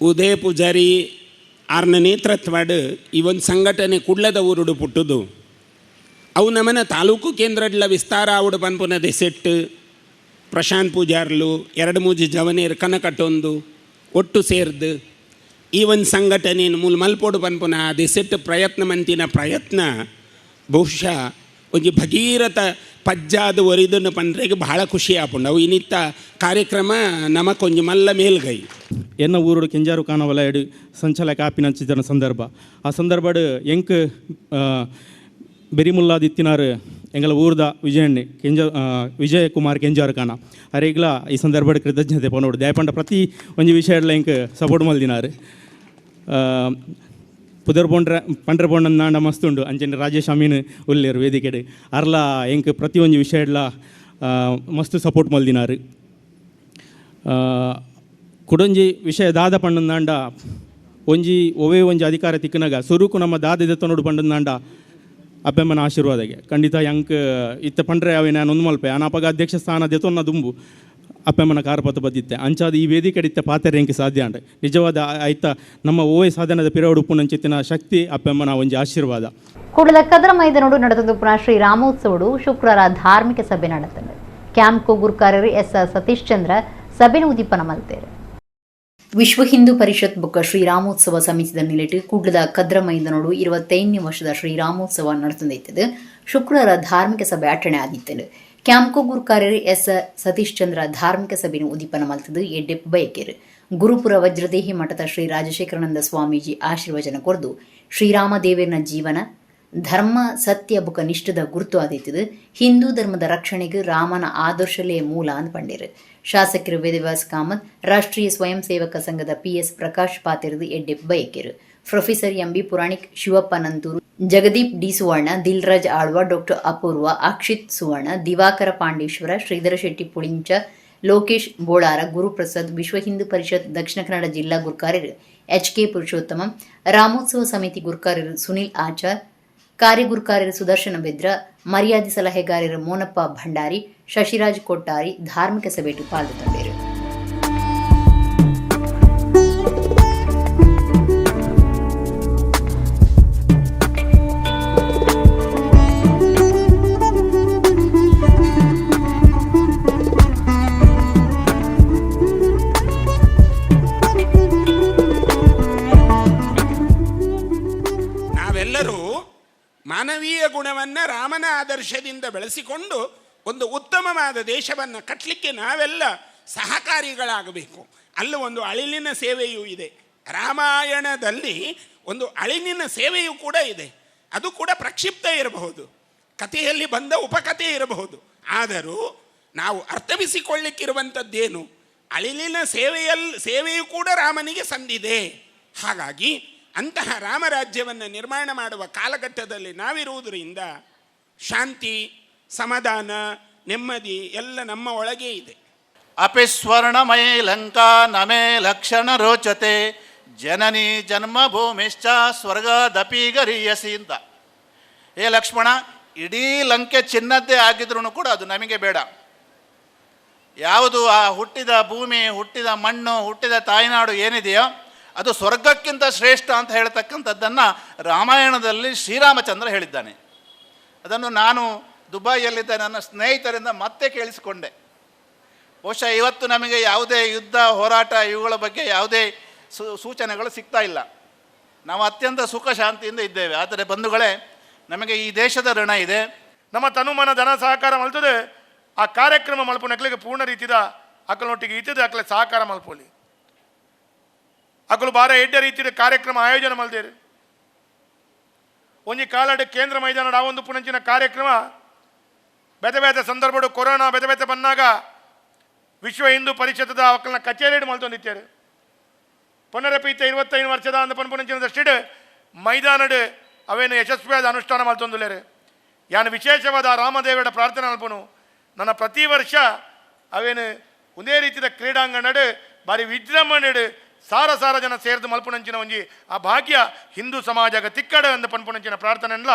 ಉದಯ ಪೂಜಾರಿ ಆರ್ನ ನೇತೃತ್ವಡ್ ಈ ಒಂದು ಸಂಘಟನೆ ಕುಡ್ಲದ ಊರುಡು ಪುಟ್ಟುದು ಅವು ನಮ್ಮನ ತಾಲೂಕು ಕೇಂದ್ರಡ್ಲ ವಿಸ್ತಾರ ಆವುಡು ಪನ್ಪುನ ದೆಸೆಟ್ಟು ಪ್ರಶಾಂತ್ ಪೂಜಾರ್ಲು 2-3 ಜವನೇರು ಕನಕಟ್ಟೊಂದು ಒಟ್ಟು ಸೇರ್ದು ಈ ಒಂದು ಸಂಘಟನೆಯನ್ನು ಮೂಲ ಮಲ್ಪೋಡು ಪನ್ಪುನ ದೆಸೆಟ್ಟು ಪ್ರಯತ್ನ ಮಂತಿನ ಪ್ರಯತ್ನ ಬಹುಶಃ ಒಂಜಿ ಭಗೀರಥ ಪಜ್ಜಾದ ಒರಿದನ್ನು ಪಂಡ್ರೆಗೆ ಬಹಳ ಖುಷಿ ಆಪುಂಡು. ಅವು ಇನ್ನಿತ್ತ ಕಾರ್ಯಕ್ರಮ ನಮಕೊಂಜಿ ಮಲ್ಲ ಮೇಲ್ಗೈ ಎನ್ನ ಊರುಡು ಕೆಂಜಾರು ಕಾನವಲಯಡು ಸಂಚಾಲಕ ಆಪಿನಂಚಿನ ಸಂದರ್ಭ ಆ ಸಂದರ್ಭಡು ಎಂಕ್ ಬೆರಿಮುಲ್ಲಾದಿತ್ತಿನಾರು ಎಂಗಲ ಊರ್ದ ವಿಜಯಣ್ಣೆ ವಿಜಯಕುಮಾರ್ ಕೆಂಜಾರು ಕಾನ ಅರೆಗ್ಲ ಈ ಸಂದರ್ಭ ಕೃತಜ್ಞತೆ ಪನೋಡು ದಯಪಂಡ ಪ್ರತಿ ಒಂಜಿ ವಿಷಯಡ್ಲ ಎಂಕ್ ಸಪೋರ್ಟ್ ಮಲ್ದಿನಾರು. ಪುದರ್ ಪಂಡ್ರೆ ಬೋಂಡ ಮಸ್ತುಂಡು ಅಂಚನೆ ರಾಜೇಶ್ ಅಮೀನ್ ಉಲ್ಲೇರು ವೇದಿಕೆಡು ಅರ್ಲ ಎಂಕ್ ಪ್ರತಿ ಒಂಜಿ ವಿಷಯಡ್ಲ ಮಸ್ತ್ ಸಪೋರ್ಟ್ ಮಲ್ದಿನಾರು. ಕುಡೊಂಜಿ ವಿಷಯ ದಾದ ಪಂಡಂದಾಂಡ ಒಂಜಿ ಒವೇ ಒಂಜಿ ಅಧಿಕಾರ ತಿಕ್ಕನಾಗ ಸುರುಕು ನಮ್ಮ ದಾದ ಇದತ್ತನೋಡು ಪಂಡಂದಾಂಡ ಅಪ್ಪೆಮ್ಮನ ಆಶೀರ್ವಾದಗೆ ಖಂಡಿತ ಎಂಕ್ ಇತ್ತ ಪಂಡ್ರೆ ಅವೇ ನಾನು ಒಂದು ಮಲ್ಪೆ ಅನಾಪಗ ಅಧ್ಯಕ್ಷ ಸ್ಥಾನ ದೆತೊನ್ನ ದುಂಬು ಅಪ್ಪೆಮ್ಮನ ಕಾರ್ಪತ ಬದ್ದಿತ್ತೆ ಅಂಚಾದ ಈ ವೇದಿಕೆ ಇತ್ತ ಪಾತ್ರೆ ಎಂಕೆ ಸಾಧ್ಯ ಅಂಡೆ ನಿಜವಾದ ಆಯ್ತ ನಮ್ಮ ಓವೇ ಸಾಧನದ ಪಿರವಡು ಪುನಂಚಿತ್ತಿನ ಶಕ್ತಿ ಅಪ್ಪೆಮ್ಮನ ಒಂಜಿ ಆಶೀರ್ವಾದ. ಕೂಡಲ ಕದ್ರ ಮೈದಾನೋಡು ನಡೆದ ಪುನಃ ಶ್ರೀ ರಾಮೋತ್ಸವಡು ಶುಕ್ರವಾರ ಧಾರ್ಮಿಕ ಸಭೆ ನಡೆತಂಡೆ. ಕ್ಯಾಂಪ್ಕೋ ಗುರುಕಾರ್ಯರು ಎಸ್ ಸತೀಶ್ ಚಂದ್ರ ಸಭೆನ ಉದ್ದೀಪನ ಮಲ್ತೇರು. ವಿಶ್ವ ಹಿಂದೂ ಪರಿಷತ್ ಬೊಕ್ಕ ಶ್ರೀರಾಮೋತ್ಸವ ಸಮಿತಿದ ನಿಲೆಟ್ಟು ಕೂಡ್ಲದ ಕದ್ರ ಮೈದಾನೋಡು 25ನೇ ವರ್ಷದ ಶ್ರೀರಾಮೋತ್ಸವ ನಡೆತಂದೈತದು ಶುಕ್ರವಾರ ಧಾರ್ಮಿಕ ಸಭೆ ಅಟಣೆ ಆದಿತ್ತಲು. ಕ್ಯಾಂಪ್ಕೋ ಗುರುಕಾರ್ಯರು ಎಸ್ ಸತೀಶ್ ಚಂದ್ರ ಧಾರ್ಮಿಕ ಸಭೆನ ಉದ್ದೀಪನ ಮಲ್ತದು ಎಡ್ಡೆಪ್ಪು ಬಯಕೇರು. ಗುರುಪುರ ವಜ್ರದೇಹಿ ಮಠದ ಶ್ರೀ ರಾಜಶೇಖರಾನಂದ ಸ್ವಾಮೀಜಿ ಆಶೀರ್ವಚನ ಕೊರ್ದು ಶ್ರೀರಾಮದೇವರನ ಜೀವನ ಧರ್ಮ ಸತ್ಯ ಬುಕ ನಿಷ್ಠದ ಗುರುತು ಆದೈತದು ಹಿಂದೂ ಧರ್ಮದ ರಕ್ಷಣೆಗೆ ರಾಮನ ಆದರ್ಶಲೇ ಮೂಲ ಅಂದ್ ಪಂಡೇರು. ಶಾಸಕರು ವೇದವ್ಯಾಸ್ ಕಾಮತ್ ರಾಷ್ಟ್ರೀಯ ಸ್ವಯಂ ಸೇವಕ ಸಂಘದ PS ಪ್ರಕಾಶ್ ಪಾತಿರದು ಎಡ್ಡೆಪ್ಪು ಬಯಕೇರು. Professor MB Puranik Shivappa Nanthoor Jagadeep D Suvarna Dilraj Alva doctor Apoorva Akshith Suvarna Diwakara Pandeshwara Shridhara Shetty Pulincha Lokesh Bolar Guruprasad Vishwa Hindu ಪರಿಷತ್ ದಕ್ಷಿಣ ಕನ್ನಡ ಜಿಲ್ಲಾ ಗುರುಕಾರ್ಯರು HK ಪುರುಷೋತ್ತಮ ರಾಮೋತ್ಸವ ಸಮಿತಿ ಗುರುಕಾರ್ಯರು ಸುನಿಲ್ ಆಚಾರ್ ಕಾರ್ಯಗುರುಕಾರ್ಯರು ಸುದರ್ಶನ ಬೆದ್ರ ಮರ್ಯಾದೆ ಸಲಹೆಗಾರರು ಮೋನಪ್ಪ ಭಂಡಾರಿ ಶಶಿರಾಜ್ ಕೊಟ್ಟಾರಿ ಧಾರ್ಮಿಕ ಸಭೆಟು ಪಾಲ್ಗೊಂಡಿರು. ಮಾನವೀಯ ಗುಣವನ್ನು ರಾಮನ ಆದರ್ಶದಿಂದ ಬೆಳೆಸಿಕೊಂಡು ಒಂದು ಉತ್ತಮವಾದ ದೇಶವನ್ನು ಕಟ್ಟಲಿಕ್ಕೆ ನಾವೆಲ್ಲ ಸಹಕಾರಿಗಳಾಗಬೇಕು. ಅಲ್ಲೂ ಒಂದು ಅಳಿಲಿನ ಸೇವೆಯೂ ಇದೆ. ರಾಮಾಯಣದಲ್ಲಿ ಒಂದು ಅಳಿಲಿನ ಸೇವೆಯೂ ಕೂಡ ಇದೆ. ಅದು ಕೂಡ ಪ್ರಕ್ಷಿಪ್ತ ಇರಬಹುದು, ಕಥೆಯಲ್ಲಿ ಬಂದ ಉಪಕಥೆ ಇರಬಹುದು. ಆದರೂ ನಾವು ಅರ್ಥವಿಸಿಕೊಳ್ಳಿಕ್ಕಿರುವಂಥದ್ದೇನು, ಅಳಿಲಿನ ಸೇವೆಯೂ ಕೂಡ ರಾಮನಿಗೆ ಸಂದಿದೆ. ಹಾಗಾಗಿ ಅಂತಹ ರಾಮರಾಜ್ಯವನ್ನು ನಿರ್ಮಾಣ ಮಾಡುವ ಕಾಲಘಟ್ಟದಲ್ಲಿ ನಾವಿರುವುದರಿಂದ ಶಾಂತಿ, ಸಮಾಧಾನ, ನೆಮ್ಮದಿ ಎಲ್ಲ ನಮ್ಮ ಒಳಗೆ ಇದೆ. ಅಪಿ ಸ್ವರ್ಣಮಯೇ ಲಂಕಾ ನಮೇ ಲಕ್ಷಣ ರೋಚತೆ ಜನನಿ ಜನ್ಮಭೂಮಿಶ್ಚ ಸ್ವರ್ಗದಪಿ ಗರೀಯಸಿ ಅಂತ ಹೇ ಲಕ್ಷ್ಮಣ, ಇಡೀ ಲಂಕೆ ಚಿನ್ನದ್ದೇ ಆಗಿದ್ರೂ ಕೂಡ ಅದು ನಮಗೆ ಬೇಡ. ಯಾವುದು ಆ ಹುಟ್ಟಿದ ಭೂಮಿ, ಹುಟ್ಟಿದ ಮಣ್ಣು, ಹುಟ್ಟಿದ ತಾಯ್ನಾಡು ಏನಿದೆಯೋ ಅದು ಸ್ವರ್ಗಕ್ಕಿಂತ ಶ್ರೇಷ್ಠ ಅಂತ ಹೇಳ್ತಕ್ಕಂಥದ್ದನ್ನು ರಾಮಾಯಣದಲ್ಲಿ ಶ್ರೀರಾಮಚಂದ್ರ ಹೇಳಿದ್ದಾನೆ. ಅದನ್ನು ನಾನು ದುಬೈಯಲ್ಲಿದ್ದ ನನ್ನ ಸ್ನೇಹಿತರಿಂದ ಮತ್ತೆ ಕೇಳಿಸಿಕೊಂಡೆ. ಬಹುಶಃ ಇವತ್ತು ನಮಗೆ ಯಾವುದೇ ಯುದ್ಧ ಹೋರಾಟ ಇವುಗಳ ಬಗ್ಗೆ ಯಾವುದೇ ಸೂಚನೆಗಳು ಸಿಗ್ತಾ ಇಲ್ಲ. ನಾವು ಅತ್ಯಂತ ಸುಖ ಶಾಂತಿಯಿಂದ ಇದ್ದೇವೆ. ಆದರೆ ಬಂಧುಗಳೇ, ನಮಗೆ ಈ ದೇಶದ ಋಣ ಇದೆ. ನಮ್ಮ ತನುಮನ ಧನ ಸಹಕಾರ ಮಲ್ತದೆ ಆ ಕಾರ್ಯಕ್ರಮ ಮಲ್ಪನಕ್ಲಿಗೆ ಪೂರ್ಣ ರೀತಿಯ ಅಕ್ಕಲೊಟ್ಟಿಗೆ ಇತ್ತಿದೆ ಅಕ್ಕಲೆ ಸಹಕಾರ ಮಲ್ಪೋಲಿ ಅಕ್ಕಲು ಬಾರ ಎಡ್ಡೆ ರೀತಿಯ ಕಾರ್ಯಕ್ರಮ ಆಯೋಜನೆ ಮಲ್ದೇರು. ಒಂಜಿ ಕಾಲಡ್ ಕೇಂದ್ರ ಮೈದಾನದ ಆ ಒಂದು ಪುಣಂಚಿನ ಕಾರ್ಯಕ್ರಮ ಬೇತೆ ಬೇತೆ ಸಂದರ್ಭಡು ಕೊರೋನಾ ಬೇತೆ ಬೇತೆ ಬಂದಾಗ ವಿಶ್ವ ಹಿಂದೂ ಪರಿಷತ್ತದ ಅಕ್ಕಲನ ಕಚೇರಿ ಮಲ್ತೊಂದಿತ್ತೇರು. ಪುನರಪೀತ 25 ವರ್ಷದ ಅಂದ ಪನ್ಪುಣಂಚಿನದಷ್ಟಿಡು ಮೈದಾನಡು ಅವೇನು ಯಶಸ್ವಿಯಾದ ಅನುಷ್ಠಾನ ಮಲ್ತೊಂದುಲೇರು. ಯಾನು ವಿಶೇಷವಾದ ರಾಮದೇವರ ಪ್ರಾರ್ಥನೆ ಅಲ್ಪನು ನನ್ನ ಪ್ರತಿ ವರ್ಷ ಅವೇನು ಒಂದೇ ರೀತಿಯ ಕ್ರೀಡಾಂಗಣಡು ಬಾರಿ ವಿಜೃಂಭಣೆಡು ಸಾರ ಸಾರ ಜನ ಸೇರಿದು ಮಲ್ಪುನಂಚಿನ ಒಂಜಿ ಆ ಭಾಗ್ಯ ಹಿಂದೂ ಸಮಾಜಗ ತಿಕ್ಕಡ ಅಂದ ಪನ್ಪುನಂಚಿನ ಪ್ರಾರ್ಥನೆ ಎಲ್ಲ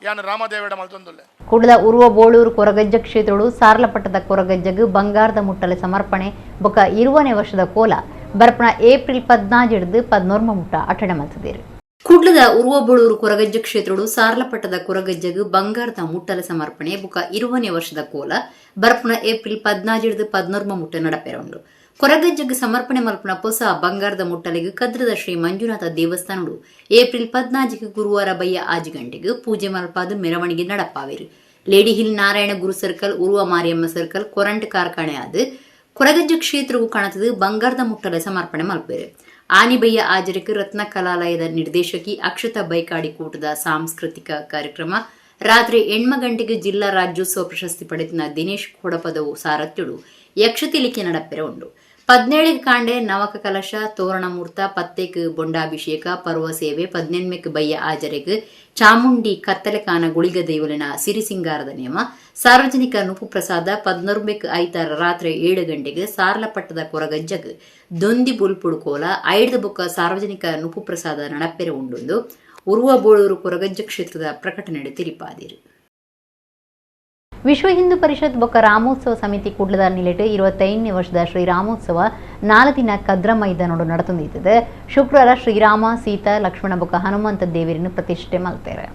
ಯಾನು ರಾಮದೇವಡ ಮಲ್ತೊಂದುಲ್ಲೆ. ಕುಡದ ಉರುವ ಬೋಳೂರು ಕೊರಗಜ್ಜ ಕ್ಷೇತ್ರಗಳು ಸಾರ್ಲಪಟ್ಟದ ಕೊರಗಜ್ಜಗು ಬಂಗಾರದ ಮುಟ್ಟಲೆ ಸಮರ್ಪಣೆ ಬೊಕ 20ನೇ ವರ್ಷದ ಕೋಲ ಬರ್ಪಣ ಏಪ್ರಿಲ್ 14-14 ಮುಟ್ಟ ಅಟಣೆ ಮಲ್ತದೇರು. ಕುಡ್ಲದ ಉರುವಬೋಳೂರು ಕೊರಗಜ್ಜ ಕ್ಷೇತ್ರಗಳು ಸಾರ್ಲಪಟ್ಟದ ಕೊರಗಜ್ಜಗು ಬಂಗಾರದ ಮುಟ್ಟಲ ಸಮರ್ಪಣೆ ಬುಕ 20ನೇ ವರ್ಷದ ಕೋಲ ಬರ್ಪಣ ಏಪ್ರಿಲ್ 14-14 ಮುಟ್ಟ ನಡಪೆರೊಂಡು. ಕೊರಗಜ್ಜಗು ಸಮರ್ಪಣೆ ಮಲ್ಪನ ಹೊಸ ಬಂಗಾರದ ಮುಟ್ಟಲೆಗೆ ಕದ್ರದ ಶ್ರೀ ಮಂಜುನಾಥ ದೇವಸ್ಥಾನಗಳು ಏಪ್ರಿಲ್ 14 ಗುರುವಾರ ಬಯ್ಯ 6 ಗಂಟೆಗೆ ಪೂಜೆ ಮಲ್ಪಾದ ಮೆರವಣಿಗೆ ನಡಪಾವೇರು. Lady hill Narayana Guru circle, Urwa Mariyamma circle, Courant ಕಾರ್ಖಾನೆ ಆದ ಕೊರಗಜ್ಜ ಕ್ಷೇತ್ರವು ಕಾಣತದ ಬಂಗಾರದ ಮುಟ್ಟಲೆ ಸಮರ್ಪಣೆ ಮಲ್ಪೇರು. ಆನಿಬಯ್ಯ ಆಜರಕ್ಕೆ ರತ್ನ ಕಲಾಲಯದ ನಿರ್ದೇಶಕಿ ಅಕ್ಷತಾ ಬೈಕಾಡಿ ಕೂಟದ ಸಾಂಸ್ಕೃತಿಕ ಕಾರ್ಯಕ್ರಮ ರಾತ್ರಿ 8 ಗಂಟೆಗೆ ಜಿಲ್ಲಾ ರಾಜ್ಯೋತ್ಸವ ಪ್ರಶಸ್ತಿ ಪಡೆದಿನ ದಿನೇಶ್ ಕೊಡಪದವು ಸಾರಥ್ಯಡು ಯಕ್ಷತಿಲಿಕೆ ನಡಪೆರ ಉಂಡು. 17 ಕಾಂಡೆ ನವಕ ಕಲಶ ತೋರಣ ಮೂರ್ತ, ಪತ್ತೇಕ್ ಬೊಂಡಾಭಿಷೇಕ, ಪರ್ವ ಸೇವೆ, 18 ಬಯ್ಯ ಆಜರೆಗೆ ಚಾಮುಂಡಿ ಕತ್ತಲೆಕಾನ ಗುಳಿಗ ದೇವಲಿನ ಸಿರಿಸಿಂಗಾರದ ನಿಯಮ, ಸಾರ್ವಜನಿಕ ನುಪು ಪ್ರಸಾದ 14 ಐತಾರ ರಾತ್ರಿ 7 ಗಂಟೆಗೆ ಸಾರ್ಲಪಟ್ಟದ ಕೊರಗಜ್ಜಗ್ ದೊಂದಿ ಬುಲ್ಪುಡು ಕೋಲ 5 ಬುಕ್ಕ ಸಾರ್ವಜನಿಕ ನುಪು ಪ್ರಸಾದ ನಡಪೆರೆ ಉಂಡೊಂದು ಉರುವ ಬೋಳೂರು ಕೊರಗಜ್ಜ ಕ್ಷೇತ್ರದ ಪ್ರಕಟಣೆ ತಿರಿಪಾದಿರು. ವಿಶ್ವ ಹಿಂದೂ ಪರಿಷತ್ ಬೊಕ್ಕ ರಾಮೋತ್ಸವ ಸಮಿತಿ ಕುಡ್ಲದ ನಿಲೆಟ್ 25ನೇ ವರ್ಷದ ಶ್ರೀರಾಮೋತ್ಸವ 4 ದಿನ ಕದ್ರ ಮೈದಾನೋಡು ನಡತೊಂದಿತ್ತದೆ. ಶುಕ್ರವಾರ ಶ್ರೀರಾಮ, ಸೀತಾ, ಲಕ್ಷ್ಮಣ ಬೊಕ್ಕ ಹನುಮಂತ ದೇವರನ್ನು ಪ್ರತಿಷ್ಠೆ ಮಲ್ತೇರೆ.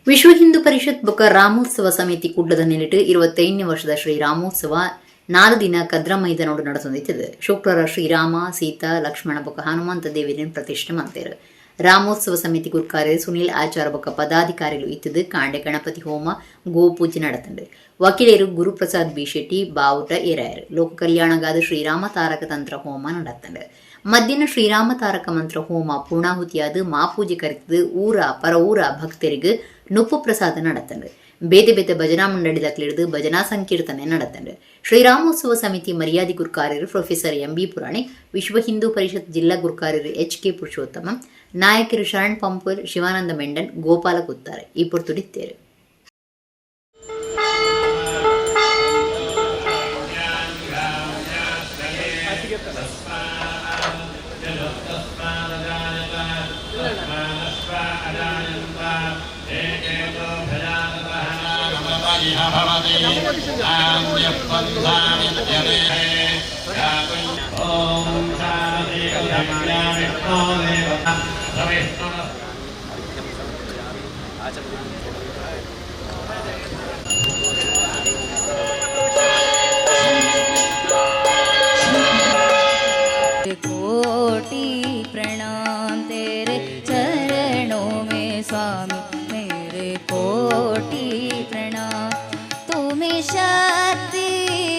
ವಿಶ್ವ ಹಿಂದೂ ಪರಿಷತ್ ಬೊಕ್ಕ ರಾಮೋತ್ಸವ ಸಮಿತಿ ಕುಡ್ಲದ ನಿಲೆಟ್ 25ನೇ ವರ್ಷದ ಶ್ರೀರಾಮೋತ್ಸವ 4 ದಿನ ಕದ್ರ ಮೈದಾನೋಡು ನಡತೊಂದಿತ್ತದೆ. ಶುಕ್ರವಾರ ಶ್ರೀರಾಮ, ಸೀತಾ, ಲಕ್ಷ್ಮಣ ಬೊಕ್ಕ ಹನುಮಂತ ದೇವರನ್ನು ಪ್ರತಿಷ್ಠೆ ಮಲ್ತೇರೆ. ರಾಮೋತ್ಸವ ಸಮಿತಿ ಗುರುಕಾರ್ಯ ಸುನೀಲ್ ಆಚಾರ ಬೊಕ್ಕ ಪದಾಧಿಕಾರಿಗಳು ಇತ್ತದು ಕಾಂಡೆ ಗಣಪತಿ ಹೋಮ ಗೋಪೂಜೆ ನಡತಂಡೆ. ವಕೀಲರು ಗುರುಪ್ರಸಾದ್ ಬಿ ಶೆಟ್ಟಿ ಬಾವುಟ ಏರಾಯರು. ಲೋಕ ಕಲ್ಯಾಣಗಾದ ಶ್ರೀರಾಮ ತಾರಕ ತಂತ್ರ ಹೋಮ ನಡತಂಡೆ. ಮಧ್ಯಾಹ್ನ ಶ್ರೀರಾಮ ತಾರಕ ಮಂತ್ರ ಹೋಮ ಪೂರ್ಣಾಹುತಿಯಾದ ಮಾಪೂಜೆ ಕರೆತದು ಊರ ಪರ ಊರ ಭಕ್ತರಿಗೆ ನುಪ್ಪು ಪ್ರಸಾದ ನಡತಂಡೆ. ಬೇತೆ ಬೇತೆ ಭಜನಾ ಮಂಡಳಿದಾಕ್ಲಿಡಿದು ಭಜನಾ ಸಂಕೀರ್ತನೆ ನಡತಂಡೆ. ಶ್ರೀರಾಮೋತ್ಸವ ಸಮಿತಿ ಮರ್ಯಾದೆ ಗುರುಕಾರ್ಯರು ಪ್ರೊಫೆಸರ್ ಎಂಬಿ ಪುರಾಣಿ, ವಿಶ್ವ ಹಿಂದೂ ಪರಿಷತ್ ಜಿಲ್ಲಾ ಗುರುಕಾರ್ಯರು HK ಪುರುಷೋತ್ತಮ, ನಾಯಕರು ಶರಣ್ ಪಂಪೂರ್, ಶಿವಾನಂದ ಮೆಂಡನ್, ಗೋಪಾಲ ಕುತ್ತಾರೆ ಈ ಪುರ್ತುಡಿತ್ತೇರು. कोटि प्रणाम तेरे चरणों में स्वामी, मेरे कोटि प्रणाम. तुम्हें शक्ति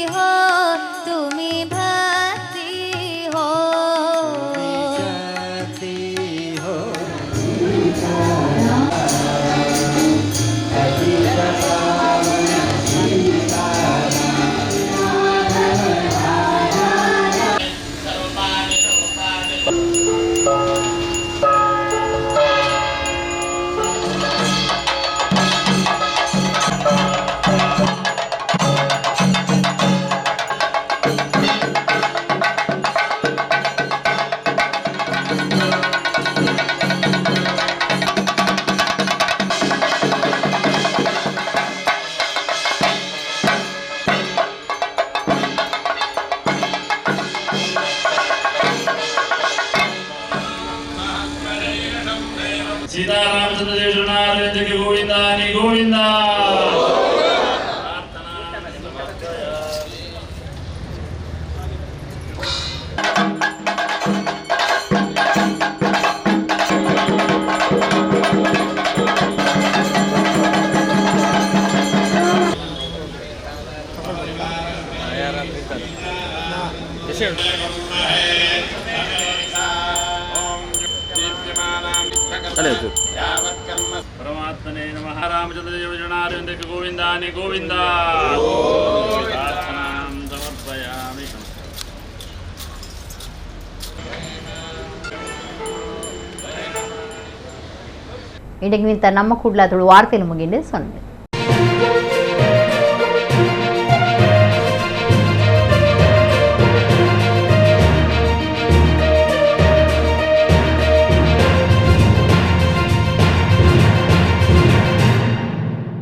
हो, तुम्हें भक्ति हो, शक्ति हो. ಸೀತಾರಾಮಚಂದ್ರ ದೇವನಾಥನಿಗೆ ಗೋವಿಂದ ನೀ ಗೋವಿಂದ. ಪರಮಾತ್ಮನೇ ನಮಃ. ರಾಮಚಂದ್ರ ದೇವನಾಥನಿಗೆ ಗೋವಿಂದ ನೀ ಗೋವಿಂದ. ಪ್ರಾರ್ಥನಾಂ ಸಮರ್ಪಯಾಮಿ. ಇಂಡಿಗೆ ನಮ್ಮ ಕುಡ್ಲ ತುಳು ವಾರ್ತೆಲು ಮುಗಿಂಡು ಸೊನ್ನೆ.